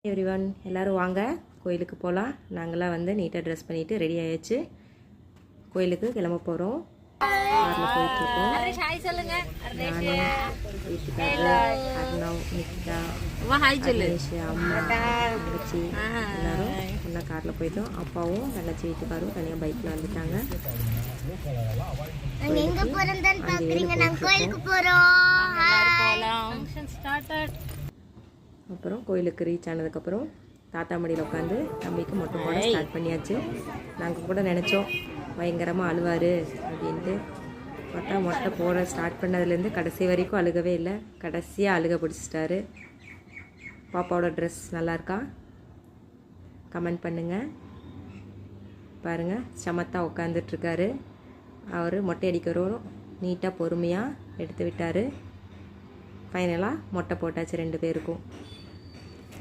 Everyone எல்லாரும் வாங்க கோயிலுக்கு போகலாம். நாங்களாம் வந்து நீட்டாக ட்ரெஸ் பண்ணிவிட்டு ரெடி ஆயாச்சு. கோயிலுக்கு கிளம்ப போகிறோம். காரில் போயிட்டுருக்கோம். அர்ணவ், நிக்கிதா, அம்மா, தங்கச்சி எல்லாரும் ஒன்றா காரில் போயிட்டோம். அப்பாவும் தங்கச்சி வீட்டுக்காரும் தனியாக பைக்கில் வந்துட்டாங்க. அப்புறம் கோயிலுக்கு ரீச் ஆனதுக்கப்புறம் தாத்தா மடியில் உட்காந்து தம்பிக்கு மொட்டை போட ஸ்டார்ட் பண்ணியாச்சு. நாங்கள் கூட நினச்சோம் பயங்கரமாக அழுவார் அப்படின்ட்டு. பார்த்தா மொட்டை போட ஸ்டார்ட் பண்ணதுலேருந்து கடைசி வரைக்கும் அழுகவே இல்லை. கடைசியாக அழுக பிடிச்சிட்டாரு. பாப்பாவோட ட்ரெஸ் நல்லாயிருக்கா கமெண்ட் பண்ணுங்கள். பாருங்கள் சமத்தா உட்காந்துட்ருக்காரு. அவர் மொட்டை அடிக்கிறோம் நீட்டாக பொறுமையாக எடுத்து விட்டார். ஃபைனலாக மொட்டை போட்டாச்சு 2 பேருக்கும்.